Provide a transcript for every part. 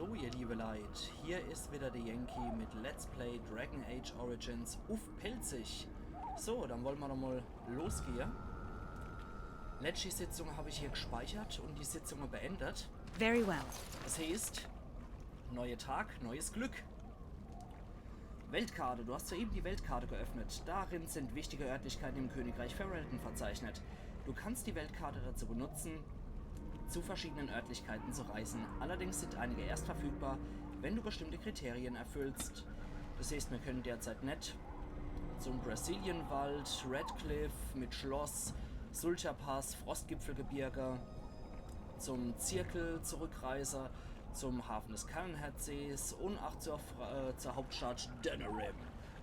So, ihr liebe Leid, hier ist wieder der Yankee mit Let's Play Dragon Age Origins auf Pelzig. So, dann wollen wir doch mal losgehen. Letzte Sitzung habe ich hier gespeichert und die Sitzung beendet. Very well. Das heißt, neuer Tag, neues Glück. Weltkarte, du hast soeben die Weltkarte geöffnet. Darin sind wichtige Örtlichkeiten im Königreich Ferelden verzeichnet. Du kannst die Weltkarte dazu benutzen, zu verschiedenen Örtlichkeiten zu reisen. Allerdings sind einige erst verfügbar, wenn du bestimmte Kriterien erfüllst. Das heißt, wir können derzeit nicht zum Brazilienwald, Redcliffe mit Schloss, Sulcherpass, Frostgipfelgebirge, zum Zirkel zurückreisen, zum Hafen des Kallenherzsees und auch zur Hauptstadt Denerim.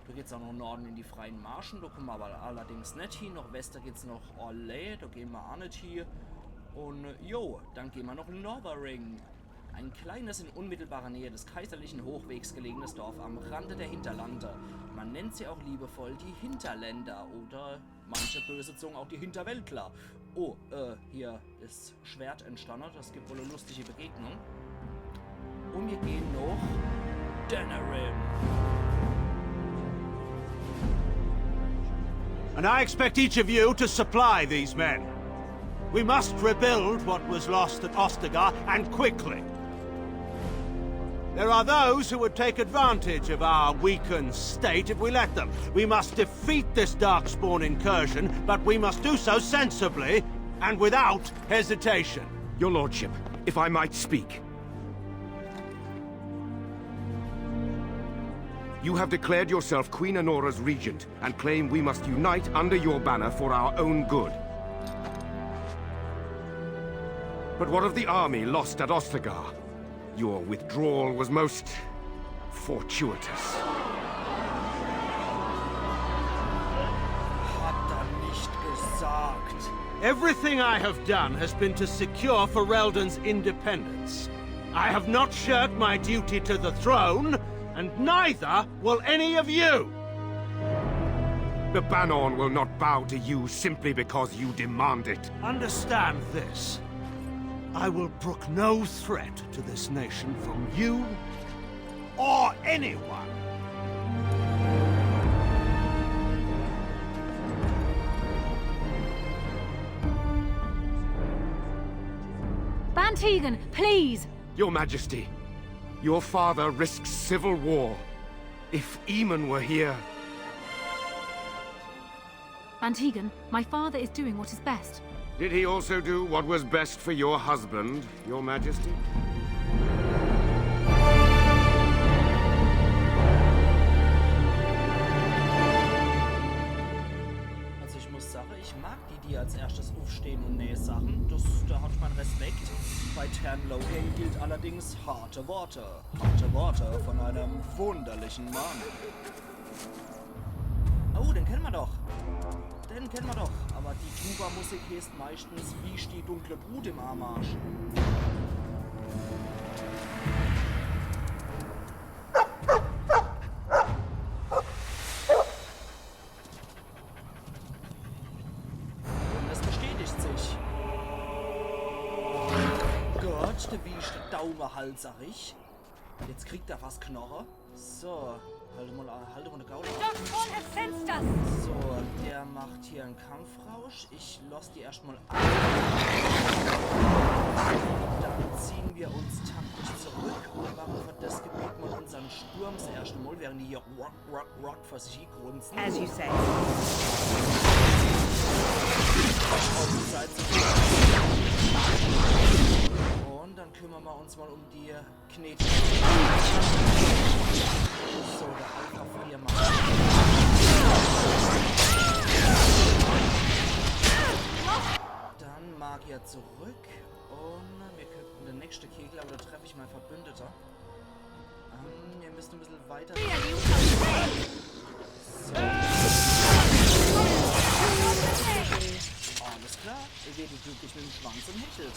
Da geht es auch noch Norden in die freien Marschen, da kommen wir aber allerdings nicht hin. Nach Westen geht es noch Orlais, da gehen wir auch nicht hier. Und jo, dann gehen wir noch in Northering. Ein kleines, in unmittelbarer Nähe des kaiserlichen Hochwegs gelegenes Dorf am Rande der Hinterlande. Man nennt sie auch liebevoll die Hinterländer oder manche böse Zungen auch die Hinterwäldler. Oh, hier ist Schwert entstanden, das gibt wohl eine lustige Begegnung. Und wir gehen noch Denerim. And I expect each of you to supply these men. We must rebuild what was lost at Ostagar, and quickly. There are those who would take advantage of our weakened state if we let them. We must defeat this Darkspawn incursion, but we must do so sensibly and without hesitation. Your Lordship, if I might speak. You have declared yourself Queen Honora's regent, and claim we must unite under your banner for our own good. But what of the army lost at Ostagar? Your withdrawal was most fortuitous. Hat er nicht gesagt. Everything I have done has been to secure Ferelden's independence. I have not shirked my duty to the throne, and neither will any of you! The Bannorn will not bow to you simply because you demand it. Understand this. I will brook no threat to this nation from you or anyone. Bantegan, please! Your Majesty, your father risks civil war. If Eamon were here... Bantegan, my father is doing what is best. Did he also do what was best for your husband, Your Majesty? Also ich muss sagen, ich mag die als erstes aufstehen und nähe Sachen. Da hat man Respekt. Bei Tern Logan gilt allerdings harte Worte. Harte Worte von einem wunderlichen Mann. Oh, den kennen wir doch. Den kennen wir doch. Aber die Tuba-Musik heißt meistens wie die dunkle Brut im Armarsch. Und es bestätigt sich. Gott, der wie ist der Daumenhalserig. Jetzt kriegt er was Knochen. So, halte mal den Gaul auf. So, der macht hier einen Kampfrausch. Ich lasse die erstmal an. Dann ziehen wir uns taktisch zurück und machen für das Gebiet mal unseren Sturm das erste Mal, während die hier rock für sich grunzen. As you say. Auf die Seite. Und dann kümmern wir uns mal um die Knete. So, der Alpha 4 macht. Dann Magier zurück. Und wir könnten den nächsten Kegel, aber da treffe ich meinen Verbündeter. Wir müssen ein bisschen weiter. So. Alles klar, ihr werdet glücklich mit dem Schwanz und hechelt.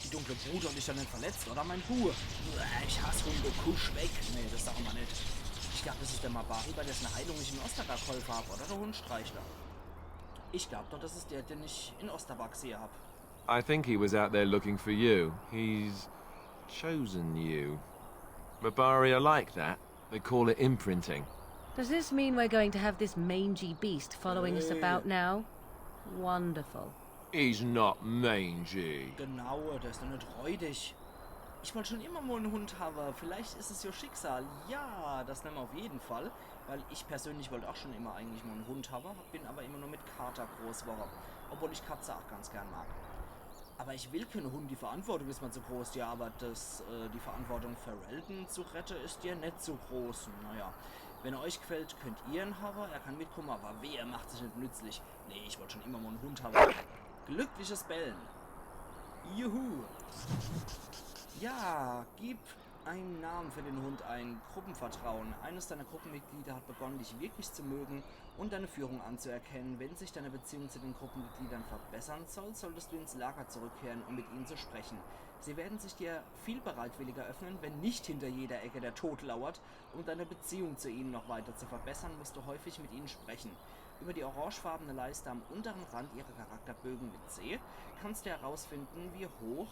Die dunkle Brut hat dich dann nicht verletzt, oder mein Buh? Ich hasse Hunde, kusch weg. Nee, das sagen wir nicht. Ich glaube, das ist der Mabari, bei dessen Heilung ich in Ostagar geholfen habe, oder der Hundstreichler. Ich glaube doch, das ist der, den ich in Osterbach gesehen habe. I think he was out there looking for you. He's chosen you. Mabari are like that. They call it imprinting. Does this mean we're going to have this mangy beast following us about now? Wonderful. He's not mangy. Genau, der ist doch nicht räudig. Ich wollte schon immer mal einen Hund haben. Vielleicht ist es ja Schicksal. Ja, das nehmen wir auf jeden Fall. Weil ich persönlich wollte auch schon immer eigentlich mal einen Hund haben. Bin aber immer nur mit Kater groß geworden. Obwohl ich Katze auch ganz gern mag. Aber ich will keinen Hund. Die Verantwortung ist mal zu groß. Ja, aber die Verantwortung für Ferelden zu retten ist ja nicht so groß. Naja, wenn er euch gefällt, könnt ihr ihn haben. Er kann mitkommen, aber er macht sich nicht nützlich. Nee, ich wollte schon immer mal einen Hund haben. Glückliches Bellen. Juhu. Ja, gib einen Namen für den Hund ein. Gruppenvertrauen. Eines deiner Gruppenmitglieder hat begonnen, dich wirklich zu mögen und deine Führung anzuerkennen. Wenn sich deine Beziehung zu den Gruppenmitgliedern verbessern soll, solltest du ins Lager zurückkehren, um mit ihnen zu sprechen. Sie werden sich dir viel bereitwilliger öffnen, wenn nicht hinter jeder Ecke der Tod lauert. Um deine Beziehung zu ihnen noch weiter zu verbessern, musst du häufig mit ihnen sprechen. Über die orangefarbene Leiste am unteren Rand ihrer Charakterbögen mit C kannst du herausfinden, wie hoch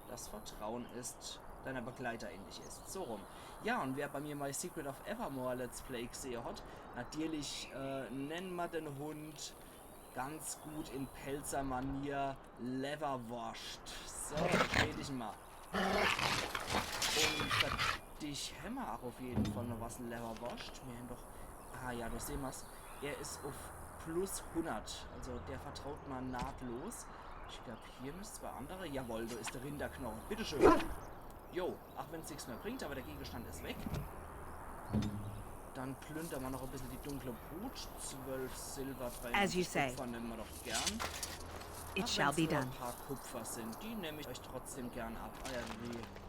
das Vertrauen ist, deiner Begleiter ähnlich ist. So rum. Ja, und wer bei mir My Secret of Evermore Let's Play gesehen hat, natürlich nennen wir den Hund ganz gut in Pelzer-Manier Leverwurst. So, dreh dich mal. Und für dich haben wir auch auf jeden Fall noch was Leverwurst. Wir haben doch... Ah ja, da sehen wir es. Er ist auf plus 100. Also der vertraut mal nahtlos. Ich glaube, hier müsste zwei andere. Jawohl, da ist der Rinderknochen. Bitteschön. Jo, auch wenn es nichts mehr bringt, aber der Gegenstand ist weg. Dann plündern wir noch ein bisschen die dunkle Brut. 12 Silber, 3 Kupfer nehmen wir doch gern. It shall be done. Ein paar Kupfer sind, die nehme ich euch trotzdem gern ab. Ah ja,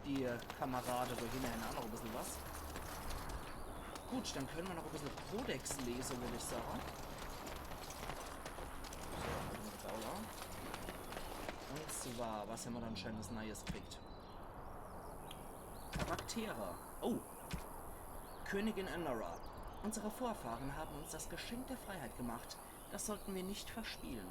die Kamerade da hinten auch noch ein bisschen was. Gut, dann können wir noch ein bisschen Kodex lesen, würde ich sagen. So, und zwar, was haben wir dann schönes Neues gekriegt? Charaktere. Oh! Königin Anora. Unsere Vorfahren haben uns das Geschenk der Freiheit gemacht. Das sollten wir nicht verspielen.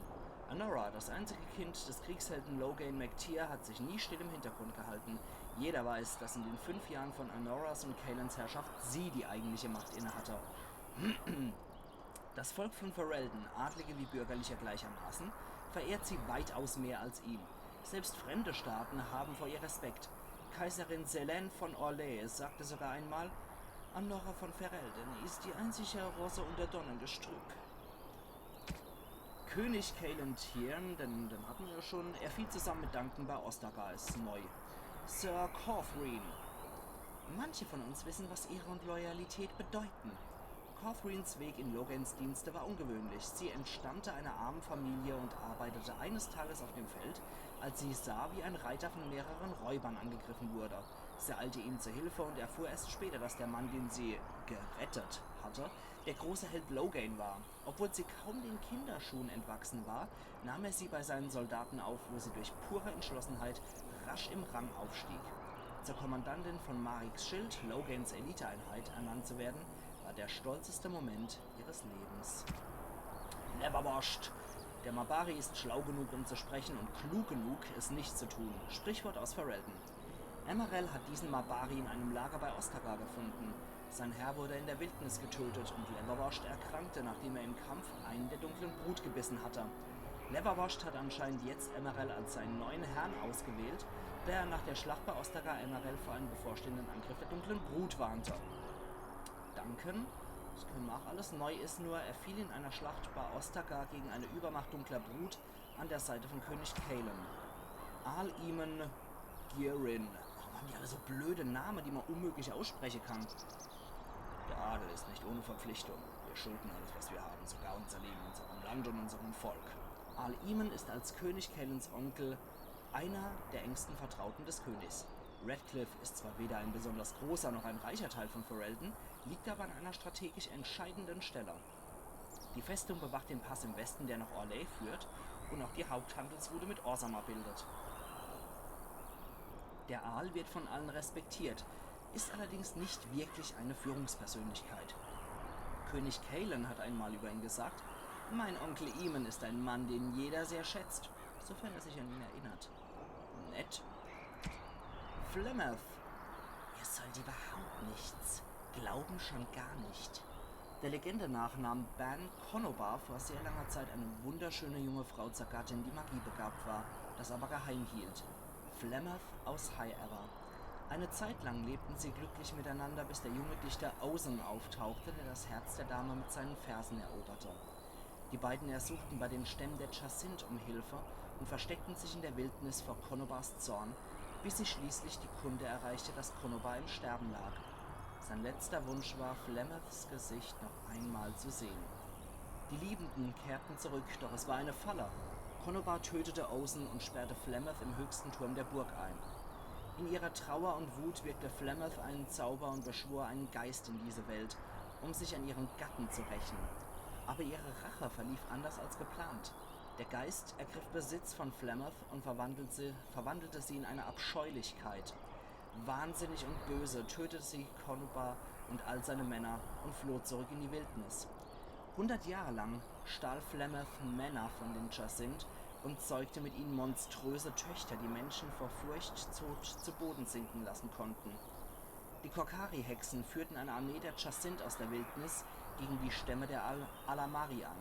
Anora, das einzige Kind des Kriegshelden Logain McTeer, hat sich nie still im Hintergrund gehalten. Jeder weiß, dass in den 5 Jahren von Anoras und Kaelins Herrschaft sie die eigentliche Macht innehatte. Das Volk von Ferelden, Adlige wie Bürgerliche gleichermaßen, verehrt sie weitaus mehr als ihn. Selbst fremde Staaten haben vor ihr Respekt. Kaiserin Selene von Orlais sagte sogar einmal, Anora von Ferelden ist die einzige Rose unter Donnengestrüpp. König Kaelin Tiern, den hatten wir ja schon, er fiel zusammen mit Duncan bei Ostagar neu. Sir Corthryn. Manche von uns wissen, was Ehre und Loyalität bedeuten. Corthryns Weg in Logains Dienste war ungewöhnlich. Sie entstammte einer armen Familie und arbeitete eines Tages auf dem Feld, als sie sah, wie ein Reiter von mehreren Räubern angegriffen wurde. Sie eilte ihnen zur Hilfe und erfuhr erst später, dass der Mann, den sie gerettet hatte, der große Held Logain war. Obwohl sie kaum den Kinderschuhen entwachsen war, nahm er sie bei seinen Soldaten auf, wo sie durch pure Entschlossenheit rasch im Rang aufstieg. Zur Kommandantin von Mariks Schild, Logains Eliteeinheit, ernannt zu werden, war der stolzeste Moment ihres Lebens. Leverwurst! Der Mabari ist schlau genug, um zu sprechen, und klug genug, es nicht zu tun. Sprichwort aus Ferelden. Emerald hat diesen Mabari in einem Lager bei Ostagar gefunden. Sein Herr wurde in der Wildnis getötet und Leverwurst erkrankte, nachdem er im Kampf einen der dunklen Brut gebissen hatte. Leverwurst hat anscheinend jetzt Emerald als seinen neuen Herrn ausgewählt, der er nach der Schlacht bei Ostagar Emerald vor einem bevorstehenden Angriff der dunklen Brut warnte. Duncan, das können wir auch alles, neu ist nur, er fiel in einer Schlacht bei Ostagar gegen eine Übermacht dunkler Brut an der Seite von König Kaelin. Al-Eamon Gierin. Warum haben die alle so blöde Namen, die man unmöglich aussprechen kann? Der Adel ist nicht ohne Verpflichtung. Wir schulden alles, was wir haben, sogar unser Leben, unserem Land und unserem Volk. Al-Eamon ist als König Kaelins Onkel einer der engsten Vertrauten des Königs. Redcliffe ist zwar weder ein besonders großer noch ein reicher Teil von Ferelden, liegt aber an einer strategisch entscheidenden Stelle. Die Festung bewacht den Pass im Westen, der nach Orlais führt und auch die Haupthandelsroute mit Orzammar bildet. Der Aal wird von allen respektiert, ist allerdings nicht wirklich eine Führungspersönlichkeit. König Kaelin hat einmal über ihn gesagt, mein Onkel Eamon ist ein Mann, den jeder sehr schätzt. sofern er sich an ihn erinnert. Nett. Flemeth. Ihr sollt überhaupt nichts. Glauben schon gar nicht. Der Legende nach nahm Ban Konobar vor sehr langer Zeit eine wunderschöne junge Frau zur Gattin, die magiebegabt war, das aber geheim hielt. Flemeth aus High Ever. Eine Zeit lang lebten sie glücklich miteinander, bis der junge Dichter Ozen auftauchte, der das Herz der Dame mit seinen Versen eroberte. Die beiden ersuchten bei den Stämmen der Chasint um Hilfe und versteckten sich in der Wildnis vor Konobars Zorn, bis sie schließlich die Kunde erreichte, dass Konobar im Sterben lag. Sein letzter Wunsch war, Flemeths Gesicht noch einmal zu sehen. Die Liebenden kehrten zurück, doch es war eine Falle. Konobar tötete Ozen und sperrte Flemeth im höchsten Turm der Burg ein. In ihrer Trauer und Wut wirkte Flemeth einen Zauber und beschwor einen Geist in diese Welt, um sich an ihren Gatten zu rächen. Aber ihre Rache verlief anders als geplant. Der Geist ergriff Besitz von Flemeth und verwandelte sie in eine Abscheulichkeit. Wahnsinnig und böse tötete sie Konobar und all seine Männer und floh zurück in die Wildnis. 100 Jahre lang stahl Flemeth Männer von den Chasint und zeugte mit ihnen monströse Töchter, die Menschen vor Furcht zu Boden sinken lassen konnten. Die Korkari-Hexen führten eine Armee der Chasint aus der Wildnis gegen die Stämme der Alamari an.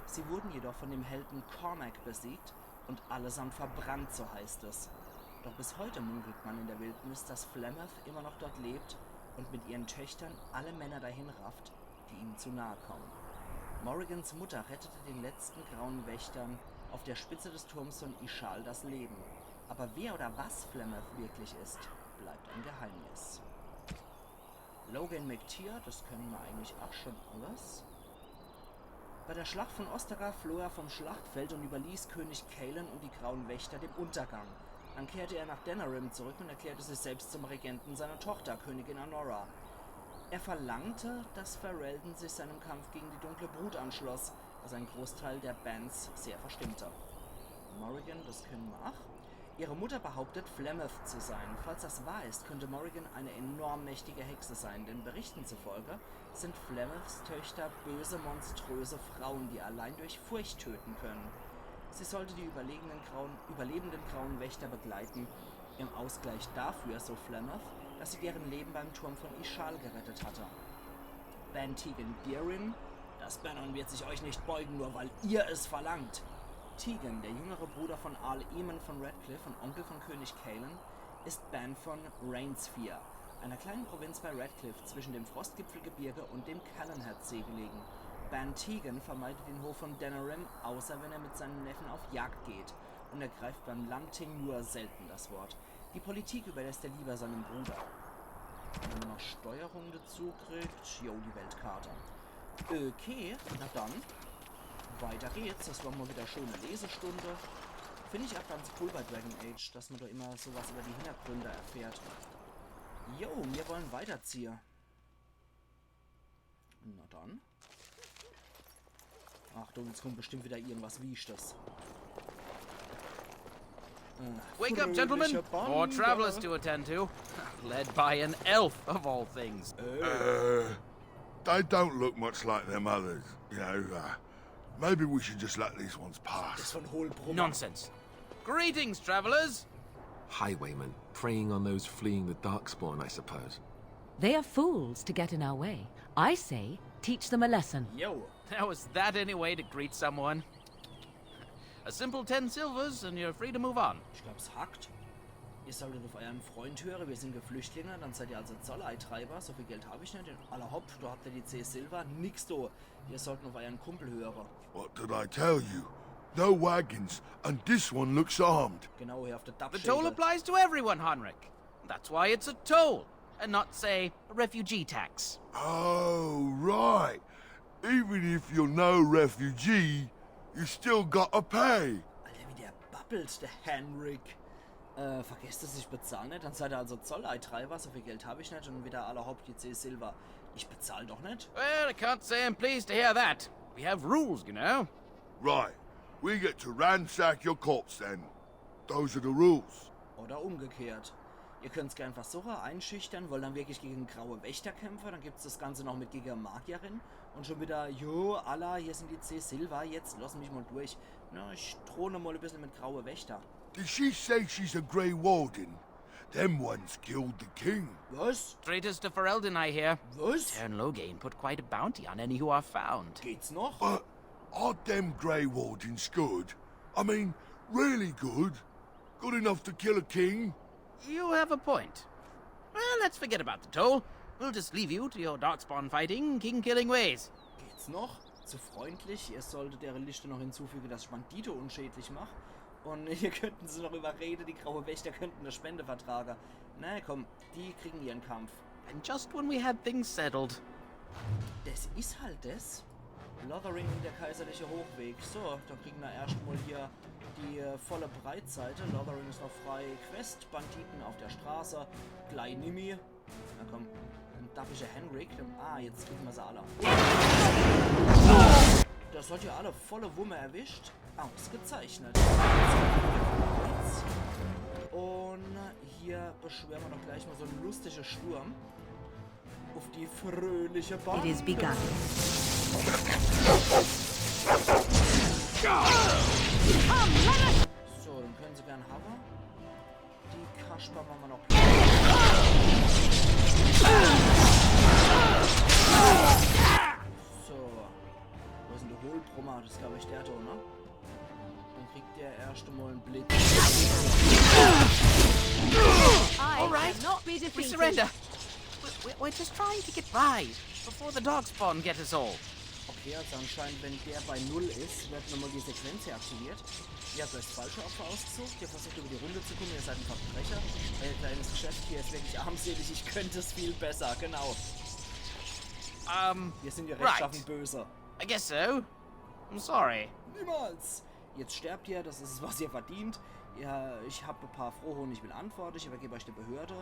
Sie wurden jedoch von dem Helden Cormac besiegt und allesamt verbrannt, so heißt es. Doch bis heute munkelt man in der Wildnis, dass Flemeth immer noch dort lebt und mit ihren Töchtern alle Männer dahin rafft, die ihm zu nahe kommen. Morrigans Mutter rettete den letzten grauen Wächtern auf der Spitze des Turms von Ishal das Leben. Aber wer oder was Flemeth wirklich ist, bleibt ein Geheimnis. Logan McTeer, das kennen wir eigentlich auch schon alles. Bei der Schlacht von Ostagar floh er vom Schlachtfeld und überließ König Cailan und die Grauen Wächter dem Untergang. Dann kehrte er nach Denerim zurück und erklärte sich selbst zum Regenten seiner Tochter, Königin Anora. Er verlangte, dass Ferelden sich seinem Kampf gegen die Dunkle Brut anschloss, was ein Großteil der Bands sehr verstimmte. Morrigan, das kennen wir auch. Ihre Mutter behauptet, Flemeth zu sein. Falls das wahr ist, könnte Morrigan eine enorm mächtige Hexe sein, denn Berichten zufolge sind Flemeths Töchter böse, monströse Frauen, die allein durch Furcht töten können. Sie sollte die überlebenden Grauen Wächter begleiten, im Ausgleich dafür, so Flemeth, dass sie deren Leben beim Turm von Ishal gerettet hatte. Ban Tegan Deerin, das Bannon wird sich euch nicht beugen, nur weil ihr es verlangt. Tegan, der jüngere Bruder von Arl Eamon von Redcliffe und Onkel von König Cailan, ist Ban von Rainsfere, einer kleinen Provinz bei Redcliffe zwischen dem Frostgipfelgebirge und dem Callanhead-See gelegen. Ban Tegan vermeidet den Hof von Denerim, außer wenn er mit seinem Neffen auf Jagd geht, und ergreift beim Landting nur selten das Wort. Die Politik überlässt er lieber seinem Bruder. Wenn man noch Steuerung dazu kriegt, jo, die Weltkarte. Okay, na dann, weiter geht's. Das war mal wieder eine schöne Lesestunde. Finde ich auch ganz cool bei Dragon Age, dass man da immer sowas über die Hintergründe erfährt. Jo, wir wollen weiterziehen. Na dann. Achtung, jetzt kommt bestimmt wieder irgendwas Wichtiges. Wake up, gentlemen! More travelers to attend to. Led by an elf, of all things. They don't look much like them others, you know. Maybe we should just let these ones pass. Nonsense. Greetings, travelers! Highwaymen, preying on those fleeing the Darkspawn, I suppose. They are fools to get in our way. I say, teach them a lesson. Jo. How is that any way to greet someone? A simple 10 silvers and you're free to move on. Ich glaub's hackt. Ihr solltet auf euren Freund hören, wir sind Geflüchtlinge, dann seid ihr also Zolleitreiber. So viel Geld habe ich nicht. Aller hopp, da habt ihr die 10 Silber. Nix do. Ihr sollten auf euren Kumpel hören. What did I tell you? No wagons, and this one looks armed. Genau, hier auf der The toll Dachschädel. applies to everyone, Henrik. That's why it's a toll, and not, say, a refugee tax. Oh, right. Even if you're no refugee, you still gotta pay. Alter, wie der babbelt, der Henrik. Vergesst es, ich bezahle nicht. Dann seid ihr also Zolleitreiber. So viel Geld habe ich nicht. Und wieder aller Haupt die 10 Silber. Ich bezahle doch nicht. Well, I can't say I'm pleased to hear that. We have rules, you know. Right. We get to ransack your corpse then. Those are the rules. Oder umgekehrt. Ihr könnt es gern versuchen, einschüchtern, wollt dann wirklich gegen graue Wächter kämpfen. Dann gibt es das Ganze noch mit gegen Magierin. Und schon wieder, jo, Allah, hier sind die 10 Silber, jetzt lass mich mal durch. Na, ich throne mal ein bisschen mit graue Wächter. Did she say she's a Grey Warden? Them ones killed the king. Was? Traitors to Ferelden, I hear. Was? Tern Loghain put quite a bounty on any who are found. Geht's noch? Are them Grey Wardens good? I mean, really good? Good enough to kill a king? You have a point. Well, let's forget about the toll. We'll just leave you to your darkspawn fighting, king-killing ways. Geht's noch? Zu freundlich? Ihr solltet der Liste noch hinzufügen, dass ich Bandito unschädlich mache. Und hier könnten sie noch überreden, die graue Wächter könnten eine Spende vertragen. Na komm, die kriegen ihren Kampf. And just when we had things settled. Das ist halt das. Lothering, der kaiserliche Hochweg. So, dann kriegen wir erstmal hier die volle Breitseite. Lothering ist noch frei. Quest, Banditen auf der Straße. Gleich Nimi. Na komm, dann darf ich ja Henrik. Jetzt kriegen wir sie alle. Das hat ja alle volle Wumme erwischt. Ausgezeichnet. Und hier beschwören wir doch gleich mal so einen lustigen Sturm auf die fröhliche Bahn. It is begun. So, dann können sie gern haben. Die Kasper machen wir noch. So. Wo ist denn der Hohlbrummer? Das ist, glaube ich, der Ton, ne? Dann kriegt der erste mal einen Blitz. All right, Not be we defeated. surrender. We're just trying to get by before the darkspawn get us all. Okay, also anscheinend, wenn der bei 0 ist, wird nochmal die Sequenz hier aktiviert. Ihr habt euch das falsche Opfer ausgesucht, ihr versucht über die Runde zu kommen, ihr seid ein Verbrecher. Euer kleines Geschäft hier ist wirklich armselig, ich könnte es viel besser, genau. Wir sind ja rechtschaffen böse. I guess so. I'm sorry. Niemals! Jetzt sterbt ihr, das ist was ihr verdient. Ja, ich habe ein paar Frohhohn, ich bin antwortlich, ich übergebe euch der Behörde.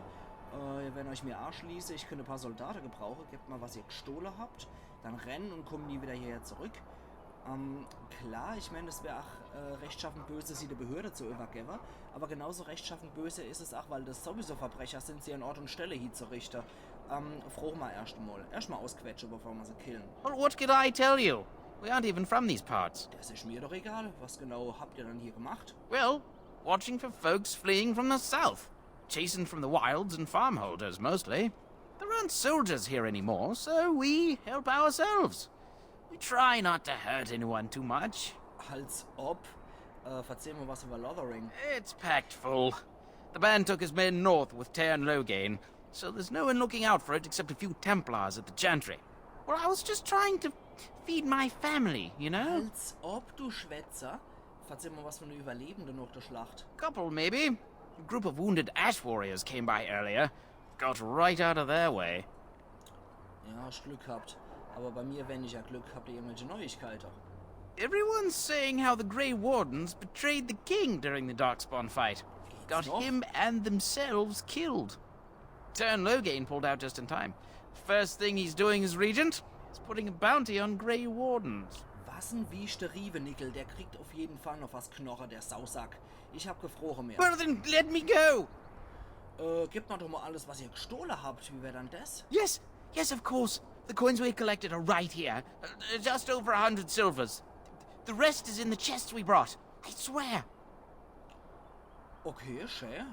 Wenn euch mir Arsch ließe, ich könnte ein paar Soldaten gebrauchen, gebt mal, was ihr gestohlen habt. Dann rennen und kommen nie wieder hierher zurück. Klar, ich meine, es wäre auch rechtschaffen böse, sie der Behörde zu übergeben. Aber genauso rechtschaffen böse ist es auch, weil das sowieso Verbrecher sind, sie an Ort und Stelle hier zu richten. Froh mal erstmal ausquetschen, bevor wir sie killen. Well, what could I tell you? We aren't even from these parts. Das ist mir doch egal. Was genau habt ihr dann hier gemacht? Well, watching for folks fleeing from the south. Chasing from the wilds and farmholders, mostly. There aren't soldiers here anymore, so we help ourselves. We try not to hurt anyone too much. Als ob. Verzeih mal was über Lothering. It's packed full. The band took his men north with Tern Loghain, so there's no one looking out for it except a few Templars at the Chantry. Well, I was just trying to feed my family, you know? Als ob, du Schwätzer. Verzeih mal was von den Überlebenden nach der Schlacht. Couple, maybe. A group of wounded ash warriors came by earlier. Got right out of their way. Ja, hast Glück gehabt. Aber bei mir, wenn ich ja Glück, habt ihr irgendwelche Neuigkeiten. Everyone's saying how the Grey Wardens betrayed the king during the Darkspawn fight. Got noch? him and themselves killed. Tern Loghain pulled out just in time. First thing he's doing as regent is putting a bounty on Grey Wardens. Was ein wiechte Rievenickel, der kriegt auf jeden Fall noch was Knochen, der Sausack. Ich hab gefroren mehr. Well, then let me go! Gebt mir doch mal alles, was ihr gestohlen habt. Wie wäre dann das? Yes, yes, of course. The coins we collected are right here. Just over 100 silvers. The rest is in the chests we brought. I swear. Okay, schön.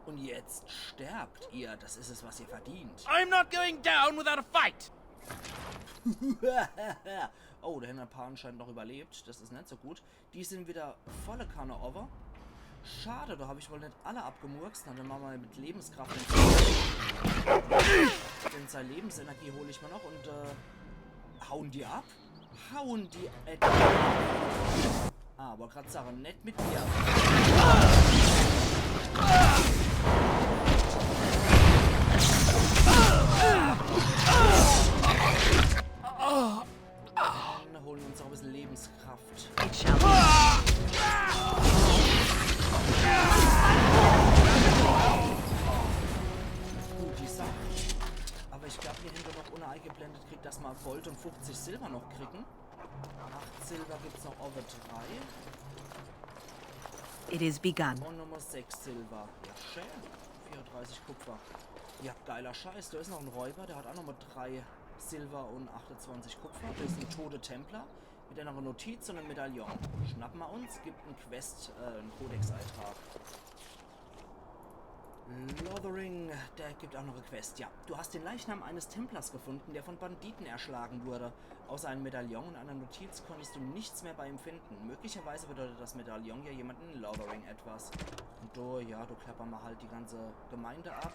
Und jetzt sterbt ihr. Das ist es, was ihr verdient. I'm not going down without a fight. Oh, der Henner scheint noch überlebt. Das ist nicht so gut. Die sind wieder volle Kanne over. Schade, da habe ich wohl nicht alle abgemurkst. Na, dann machen wir mit Lebenskraft. Denn seine Lebensenergie hole ich mir noch und hauen die ab. Hauen die aber gerade sagen, nicht mit mir. Dann holen wir uns auch ein bisschen Lebenskraft. It shall be. Gut, die Sache. Aber ich glaube, hier hinter noch ohne eingeblendet kriegt, dass wir Gold und 50 Silber noch kriegen. 8 Silber gibt es noch over 3. It is begun. Und Nummer 6 Silber. Ja, schön. 34 Kupfer. Ja, geiler Scheiß. Da ist noch ein Räuber, der hat auch nochmal 3 Silber und 28 Kupfer. Das ist ein toter Templer mit einer Notiz und einem Medaillon. Schnappen wir uns, gibt einen einen Codex-Eintrag. Lothering, der gibt auch noch eine Quest. Ja, du hast den Leichnam eines Templers gefunden, der von Banditen erschlagen wurde. Außer einem Medaillon und einer Notiz konntest du nichts mehr bei ihm finden. Möglicherweise bedeutet das Medaillon ja jemanden in Lothering etwas. Und du klappern mal halt die ganze Gemeinde ab.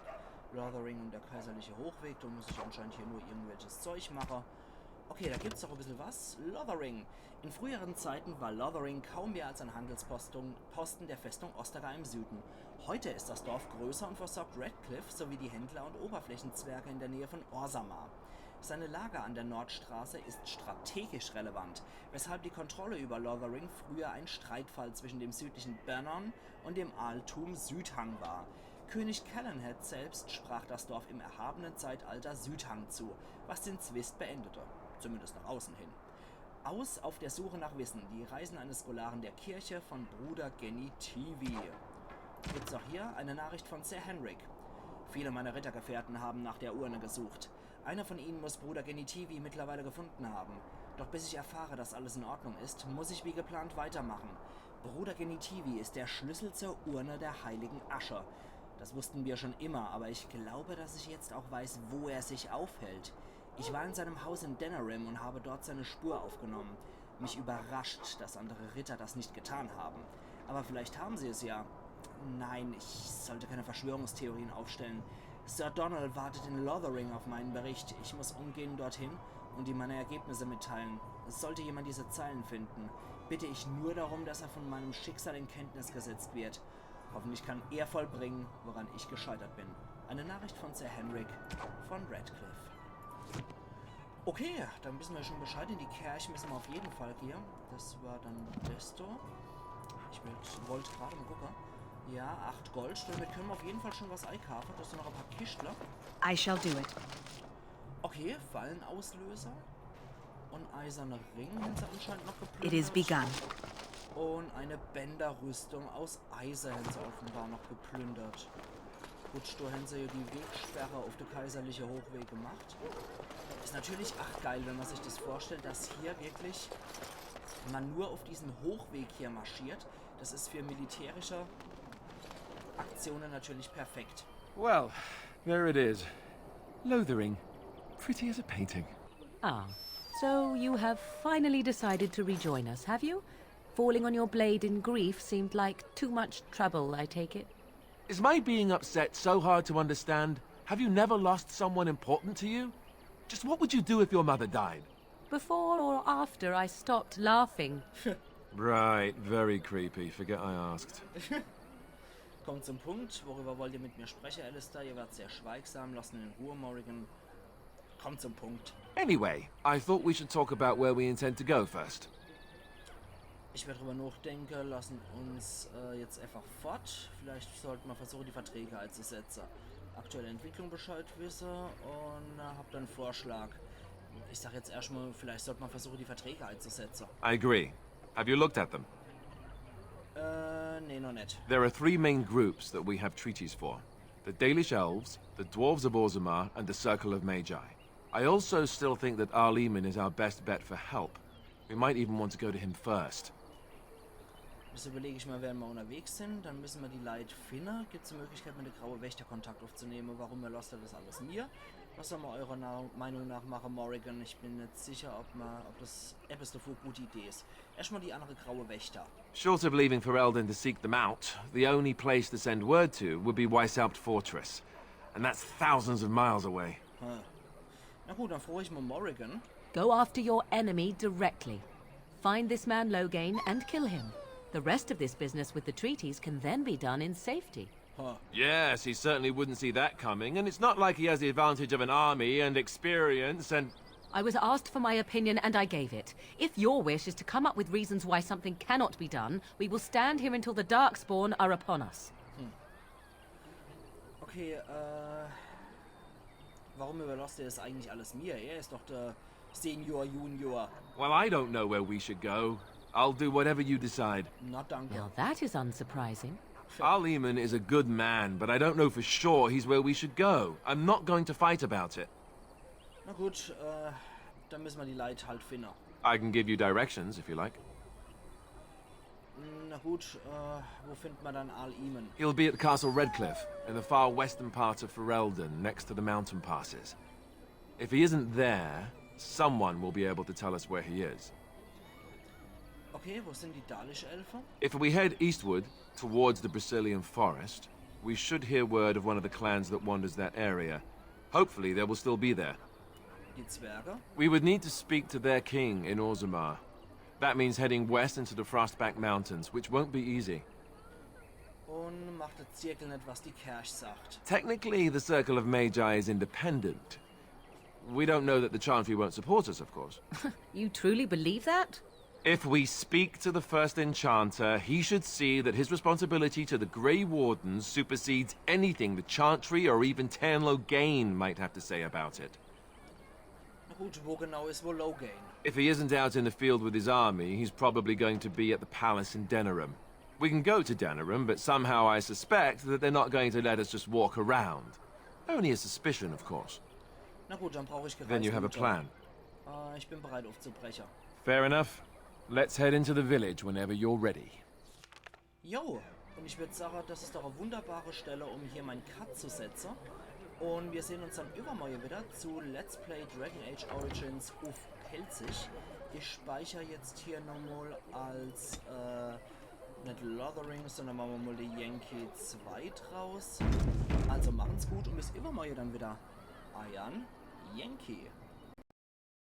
Lothering und der kaiserliche Hochweg, da muss ich anscheinend hier nur irgendwelches Zeug machen. Okay, da gibt's doch ein bisschen was. Lothering. In früheren Zeiten war Lothering kaum mehr als ein Handelsposten der Festung Ostagar im Süden. Heute ist das Dorf größer und versorgt Redcliffe sowie die Händler und Oberflächenzwerge in der Nähe von Orzammar. Seine Lage an der Nordstraße ist strategisch relevant, weshalb die Kontrolle über Lothering früher ein Streitfall zwischen dem südlichen Bannon und dem Aaltum Südhang war. König Callanhead selbst sprach das Dorf im erhabenen Zeitalter Südhang zu, was den Zwist beendete, zumindest nach außen hin. Auf der Suche nach Wissen, die Reisen eines Scholaren der Kirche von Bruder Genitivi. Gibt's auch hier eine Nachricht von Sir Henrik. Viele meiner Rittergefährten haben nach der Urne gesucht. Einer von ihnen muss Bruder Genitivi mittlerweile gefunden haben. Doch bis ich erfahre, dass alles in Ordnung ist, muss ich wie geplant weitermachen. Bruder Genitivi ist der Schlüssel zur Urne der heiligen Asche. Das wussten wir schon immer, aber ich glaube, dass ich jetzt auch weiß, wo er sich aufhält. Ich war in seinem Haus in Denerim und habe dort seine Spur aufgenommen. Mich überrascht, dass andere Ritter das nicht getan haben. Aber vielleicht haben sie es ja. Nein, ich sollte keine Verschwörungstheorien aufstellen. Sir Donald wartet in Lothering auf meinen Bericht. Ich muss umgehend dorthin und ihm meine Ergebnisse mitteilen. Sollte jemand diese Zeilen finden, bitte ich nur darum, dass er von meinem Schicksal in Kenntnis gesetzt wird. Hoffentlich kann er vollbringen, woran ich gescheitert bin. Eine Nachricht von Sir Henrik von Redcliffe. Okay, dann wissen wir schon Bescheid. In die Kirche müssen wir auf jeden Fall gehen. Das war dann Desto. Ich wollte gerade mal gucken. Ja, 8 Gold. Damit können wir auf jeden Fall schon was einkaufen. Das sind noch ein paar Kistler. I shall do it. Okay, Fallenauslöser. Und eiserner Ring haben sie anscheinend noch geplündert. It is begun. Und eine Bänderrüstung aus Eisen haben sie offenbar noch geplündert. Gut, da haben sie ja die Wegsperre auf der kaiserliche Hochweg gemacht. Ist natürlich geil, wenn man sich das vorstellt, dass hier wirklich man nur auf diesen Hochweg hier marschiert. Das ist für militärische Aktionen natürlich perfekt. Well, there it is. Lothering. Pretty as a painting. Ah, so you have finally decided to rejoin us, have you? Falling on your blade in grief seemed like too much trouble, I take it. Is my being upset so hard to understand? Have you never lost someone important to you? Just what would you do if your mother died? Before or after I stopped laughing? Right, very creepy. Forget I asked. Kommt zum Punkt. Worüber wollt ihr mit mir sprechen, Alistair? Ihr wart sehr schweigsam. Lasst ihn in Ruhe, Morrigan. Kommt zum Punkt. Anyway, I thought we should talk about where we intend to go first. Ich werde drüber nachdenken. Lassen uns jetzt einfach fort. Vielleicht sollten wir versuchen, die Verträge einzusetzen. Aktuelle Entwicklung Bescheid wissen und hab dann einen Vorschlag. Ich sag jetzt erstmal, vielleicht sollte man versuchen, die Verträge einzusetzen. I agree. Have you looked at them? Nee, noch nicht. There are 3 main groups that we have treaties for. The Dalish Elves, the Dwarves of Orzammar, and the Circle of Magi. I also still think that Arleman is our best bet for help. We might even want to go to him first. Das überlege ich mal, während wir unterwegs sind. Dann müssen wir die Leute finden. Gibt es eine Möglichkeit, mit der Graue Wächter Kontakt aufzunehmen? Warum er lost, das alles mir? Was soll man eurer Meinung nach machen, Morrigan? Ich bin nicht sicher, ob das etwas davor eine gute Idee ist. Erstmal die andere Graue Wächter. Short of leaving Ferelden to seek them out, the only place to send word to would be Weishaupt Fortress. And that's thousands of miles away. Na gut, dann frage ich mal Morrigan. Go after your enemy directly. Find this man Loghain and kill him. The rest of this business with the treaties can then be done in safety. Yes, he certainly wouldn't see that coming, and it's not like he has the advantage of an army and experience and... I was asked for my opinion and I gave it. If your wish is to come up with reasons why something cannot be done, we will stand here until the Darkspawn are upon us. Okay, warum überlässt er das eigentlich alles mir? Er ist doch der Senior Junior. Well, I don't know where we should go. I'll do whatever you decide. Na danke. Well, that is unsurprising. Arleman is a good man, but I don't know for sure he's where we should go. I'm not going to fight about it. Na gut, dann müssen wir die Leute halt finden. I can give you directions if you like. Na gut, wo findet man dann Al Eamon? He'll be at Castle Redcliffe, in the far western part of Ferelden, next to the mountain passes. If he isn't there, someone will be able to tell us where he is. Okay, wo sind die Dalish-Elfe? If we head eastward, towards the Brazilian forest, we should hear word of one of the clans that wanders that area. Hopefully, they will still be there. Die Zwerge? We would need to speak to their king in Orzammar. That means heading west into the Frostback Mountains, which won't be easy. Und macht der Zirkel nicht, was die Kirche sagt. Technically, the Circle of Magi is independent. We don't know that the Chantry won't support us, of course. You truly believe that? If we speak to the first Enchanter, he should see that his responsibility to the Grey Wardens supersedes anything the Chantry or even Tanlo Gain might have to say about it. Na gut, wo genau ist wohl Loghain? If he isn't out in the field with his army, he's probably going to be at the palace in Denerim. We can go to Denerim, but somehow I suspect that they're not going to let us just walk around. Only a suspicion, of course. Na gut, dann brauche ich Gereisroute. Then you have a plan. Ich bin bereit aufzubrechen. Fair enough. Let's head into the village whenever you're ready. Jo, und ich würde sagen, das ist doch eine wunderbare Stelle, um hier meinen Cut zu setzen. Und wir sehen uns dann übermorgen wieder zu Let's Play Dragon Age Origins auf Pelzig. Ich speichere jetzt hier nochmal als, nicht Lothering, sondern machen wir mal die Yankee 2 draus. Also machen's gut und bis übermorgen dann wieder. Ayan, Yankee.